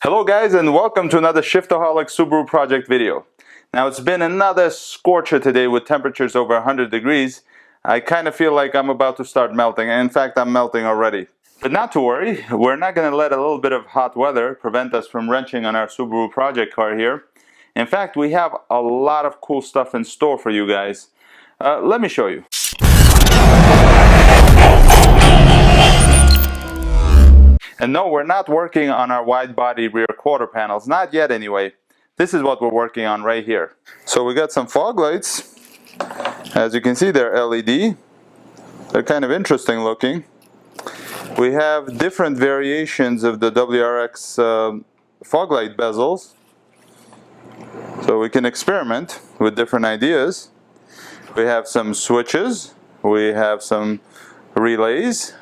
Hello guys, and welcome to another Shiftaholics Subaru project video. Now it's been another scorcher today with temperatures over 100 degrees. I kind of feel like I'm about to start melting, and in fact I'm melting already. But not to worry, we're not going to let a little bit of hot weather prevent us from wrenching on our Subaru project car here. In fact, we have a lot of cool stuff in store for you guys. Let me show you. And no, we're not working on our wide body rear quarter panels, not yet anyway. This is what we're working on right here. So we got some fog lights. As you can see, they're LED. They're kind of interesting looking. We have different variations of the WRX fog light bezels. So we can experiment with different ideas. We have some switches. We have some relays.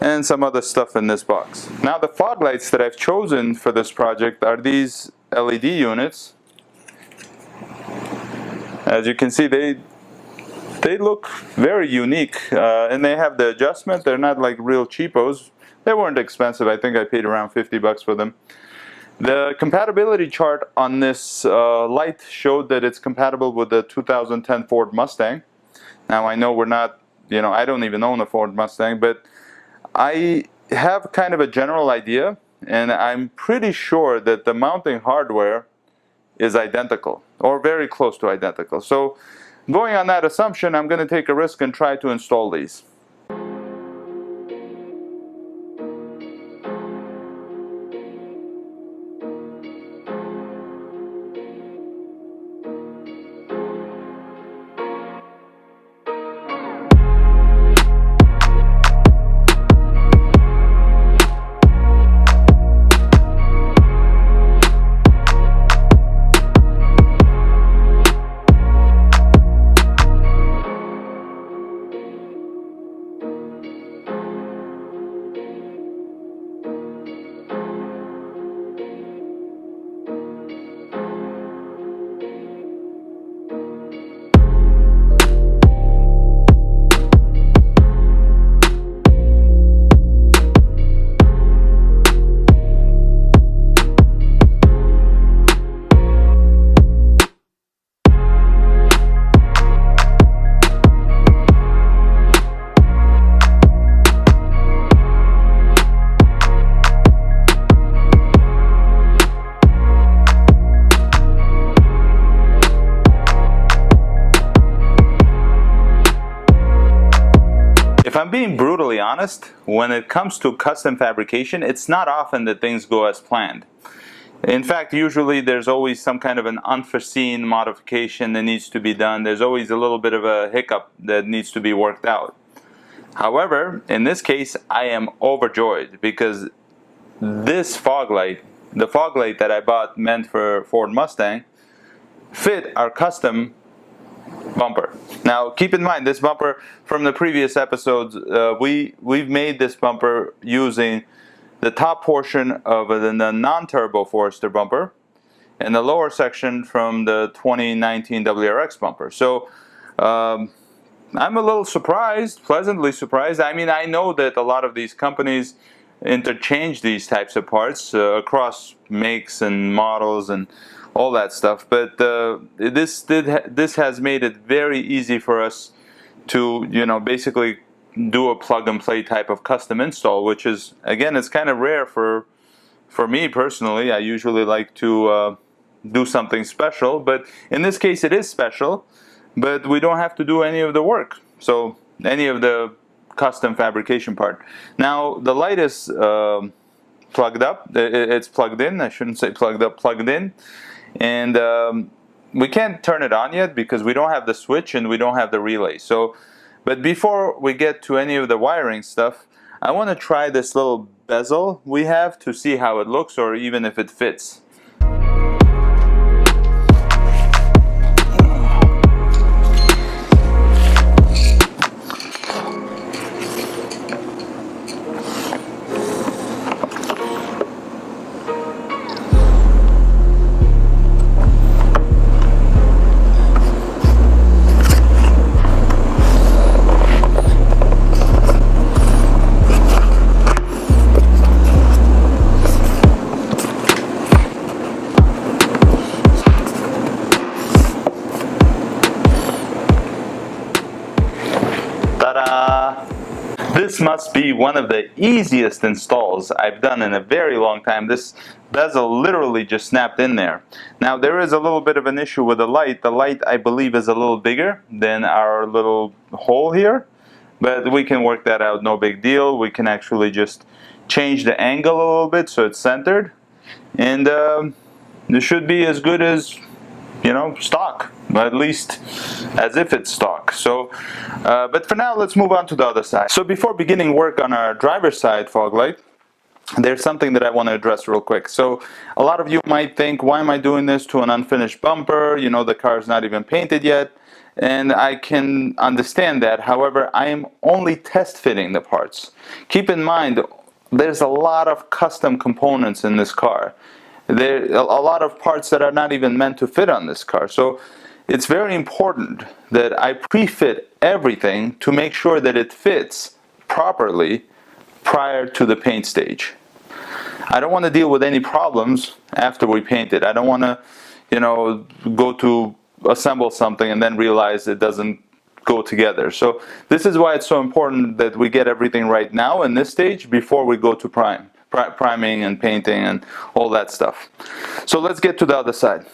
And some other stuff in this box. Now the fog lights that I've chosen for this project are these LED units. As you can see, they look very unique, and they have the adjustment. They're not like real cheapos. They weren't expensive. I think I paid around 50 bucks for them. The compatibility chart on this light showed that it's compatible with the 2010 Ford Mustang. Now I know we're not, I don't even own a Ford Mustang, but I have kind of a general idea, and I'm pretty sure that the mounting hardware is identical, or very close to identical. So going on that assumption, I'm going to take a risk and try to install these. If I'm being brutally honest, when it comes to custom fabrication, it's not often that things go as planned. In fact, usually there's always some kind of an unforeseen modification that needs to be done. There's always a little bit of a hiccup that needs to be worked out. However, in this case, I am overjoyed because this fog light, the fog light that I bought meant for Ford Mustang, fit our custom bumper. Now keep in mind, this bumper from the previous episodes, we've made this bumper using the top portion of the non-turbo Forester bumper and the lower section from the 2019 WRX bumper. So I'm a little surprised, pleasantly surprised. I mean, I know that a lot of these companies interchange these types of parts across makes and models and all that stuff, but this has made it very easy for us to basically do a plug-and-play type of custom install, which is, again, it's kind of rare for me personally. I usually like to do something special, but in this case it is special, but we don't have to do any of the work, so any of the custom fabrication part. Now the light is plugged up, it's plugged in, I shouldn't say plugged up, plugged in. And we can't turn it on yet because we don't have the switch and we don't have the relay. So, but before we get to any of the wiring stuff, I want to try this little bezel we have to see how it looks, or even if it fits. This must be one of the easiest installs I've done in a very long time. This bezel literally just snapped in there. Now there is a little bit of an issue with the light. The light, I believe, is a little bigger than our little hole here, but we can work that out, no big deal. We can actually just change the angle a little bit so it's centered, and it should be as good as, you know, stock, at least as if it's stock. So but for now, let's move on to the other side. So before beginning work on our driver's side fog light, there's something that I want to address real quick. So a lot of you might think, why am I doing this to an unfinished bumper? You know, the car is not even painted yet. And I can understand that. However, I am only test fitting the parts. Keep in mind, there's a lot of custom components in this car. There are a lot of parts that are not even meant to fit on this car. So it's very important that I pre-fit everything to make sure that it fits properly prior to the paint stage. I don't want to deal with any problems after we paint it. I don't want to, you know, go to assemble something and then realize it doesn't go together. So this is why it's so important that we get everything right now in this stage before we go to priming and painting and all that stuff. So let's get to the other side.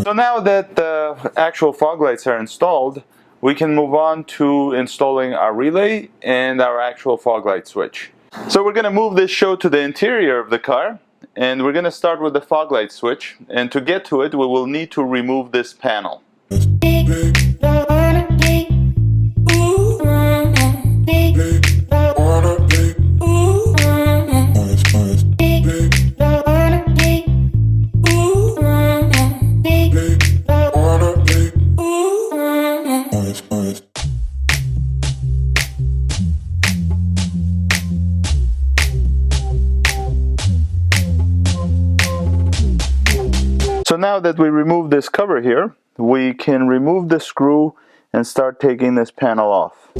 So now that the actual fog lights are installed, we can move on to installing our relay and our actual fog light switch. So we're going to move this show to the interior of the car, and we're going to start with the fog light switch. And to get to it, we will need to remove this panel. So now that we remove this cover here, we can remove the screw and start taking this panel off.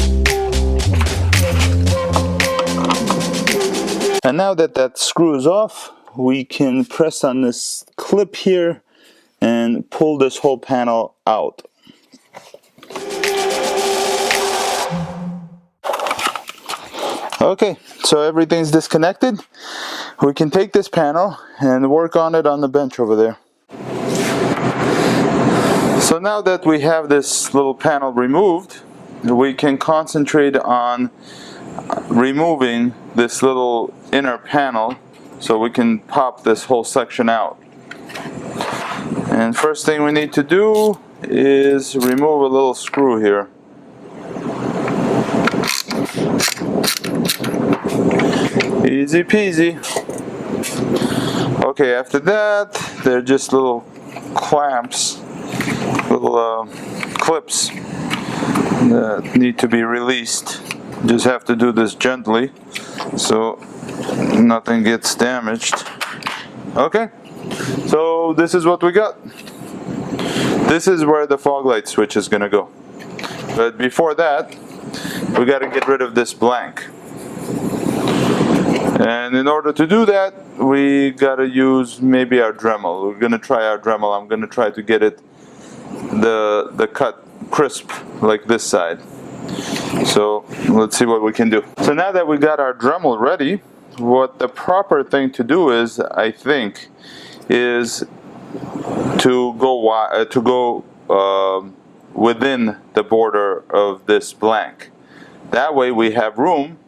And now that that screw is off, we can press on this clip here and pull this whole panel out. Okay, so everything's disconnected. We can take this panel and work on it on the bench over there. So now that we have this little panel removed, we can concentrate on removing this little inner panel so we can pop this whole section out. And first thing we need to do is remove a little screw here. Easy peasy. Okay, after that, they're just little clamps, little clips that need to be released. Just have to do this gently so nothing gets damaged. Okay, so this is what we got. This is where the fog light switch is going to go. But before that, we got to get rid of this blank. And in order to do that, we got to use maybe our Dremel. We're going to try our Dremel. I'm going to try to get it the cut crisp like this side. So let's see what we can do. So now that we got our Dremel ready, what the proper thing to do is, I think, is to go within the border of this blank. That way we have room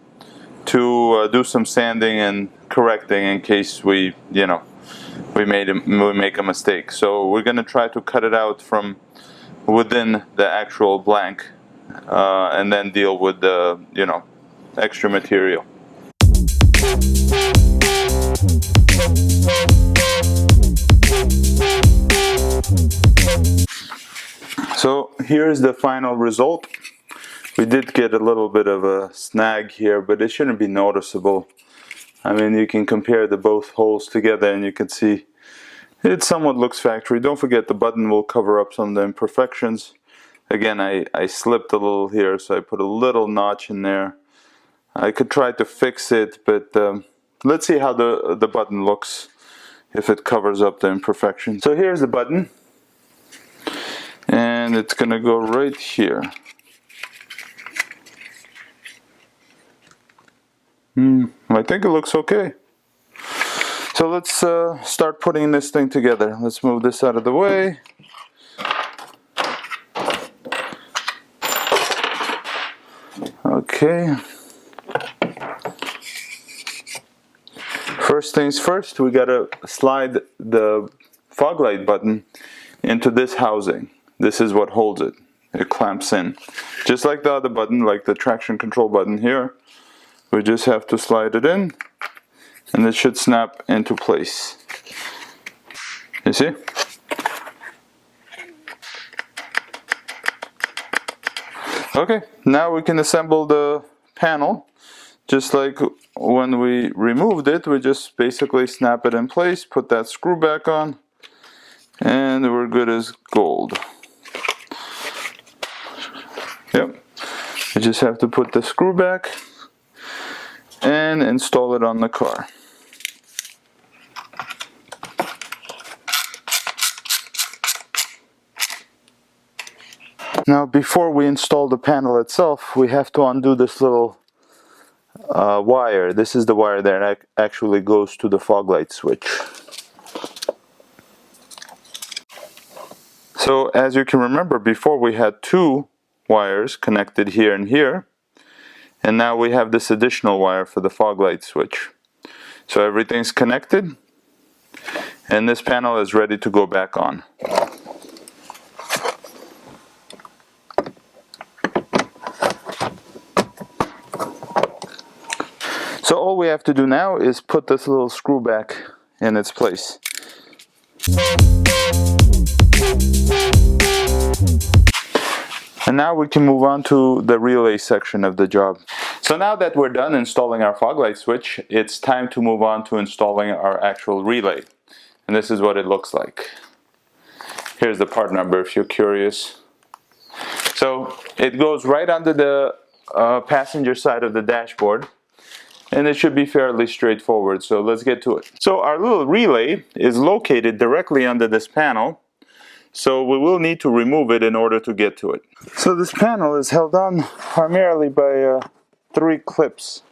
to do some sanding and correcting in case we make a mistake. So we're going to try to cut it out from within the actual blank and then deal with the extra material. So here's the final result. We did get a little bit of a snag here, but it shouldn't be noticeable. I mean, you can compare the both holes together and you can see it somewhat looks factory. Don't forget the button will cover up some of the imperfections, Again, I slipped a little here, so I put a little notch in there. I could try to fix it, but let's see how the button looks if it covers up the imperfection. So here's the button, and it's gonna go right here. I think it looks okay. So let's start putting this thing together. Let's move this out of the way. Okay. First things first, we gotta slide the fog light button into this housing. This is what holds it. It clamps in. Just like the other button, like the traction control button here. We just have to slide it in, and it should snap into place. You see? Okay, now we can assemble the panel. Just like when we removed it, we just basically snap it in place, put that screw back on, and we're good as gold. Yep, you just have to put the screw back and install it on the car. Now, before we install the panel itself, we have to undo this little wire. This is the wire that actually goes to the fog light switch. So as you can remember, before we had two wires connected here and here, and now we have this additional wire for the fog light switch. So everything's connected, and this panel is ready to go back on. So all we have to do now is put this little screw back in its place. And now we can move on to the relay section of the job. So now that we're done installing our fog light switch, it's time to move on to installing our actual relay. And this is what it looks like. Here's the part number if you're curious. So it goes right under the passenger side of the dashboard. And it should be fairly straightforward, so let's get to it. So our little relay is located directly under this panel, so we will need to remove it in order to get to it. So this panel is held on primarily by 3 clips.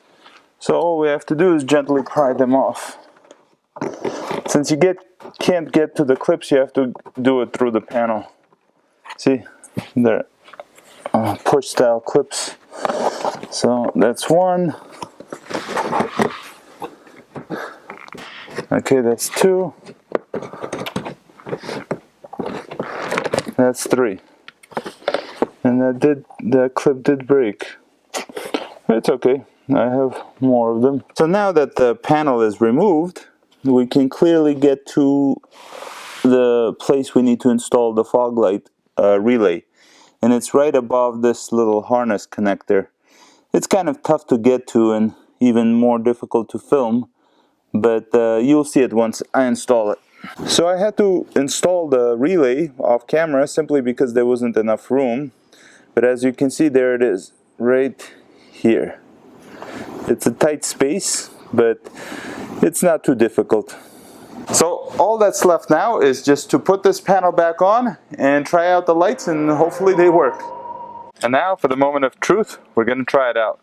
So all we have to do is gently pry them off. Since you can't get to the clips, you have to do it through the panel. See, they're push style clips. So that's one. Okay, that's 2. That's 3. And that clip did break. It's okay. I have more of them. So now that the panel is removed, we can clearly get to the place we need to install the fog light relay. And it's right above this little harness connector. It's kind of tough to get to and even more difficult to film, but you'll see it once I install it. So I had to install the relay off camera simply because there wasn't enough room, but as you can see, there it is, right here. It's a tight space, but it's not too difficult. So all that's left now is just to put this panel back on and try out the lights, and hopefully they work. And now for the moment of truth, we're going to try it out.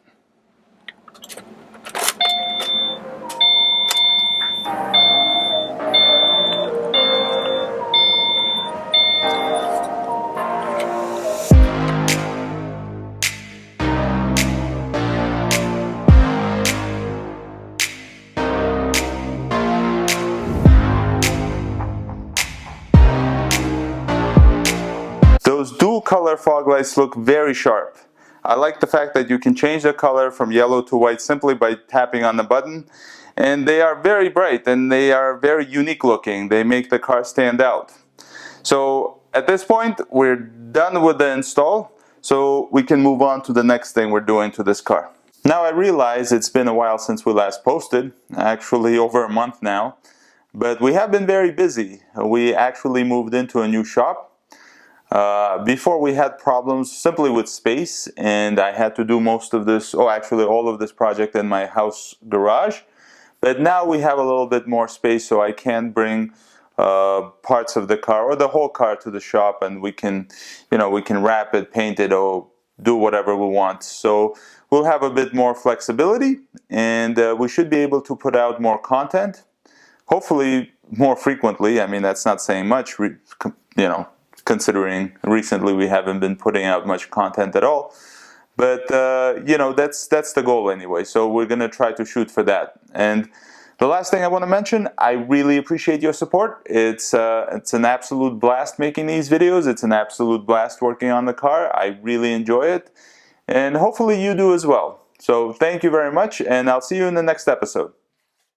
Those dual color fog lights look very sharp. I like the fact that you can change the color from yellow to white simply by tapping on the button. And they are very bright and they are very unique looking. They make the car stand out. So at this point, we're done with the install. So we can move on to the next thing we're doing to this car. Now I realize it's been a while since we last posted, actually over a month now. But we have been very busy. We actually moved into a new shop. Before we had problems simply with space, and I had to do most of this, oh actually all of this project in my house garage. But now we have a little bit more space, so I can bring parts of the car or the whole car to the shop, and we can, we can wrap it, paint it, or do whatever we want. So we'll have a bit more flexibility, and we should be able to put out more content, hopefully more frequently. I mean, that's not saying much, considering recently we haven't been putting out much content at all. But that's the goal anyway. So we're gonna try to shoot for that. And the last thing I want to mention, I really appreciate your support. It's an absolute blast making these videos. It's an absolute blast working on the car. I really enjoy it, and hopefully you do as well. So thank you very much, and I'll see you in the next episode.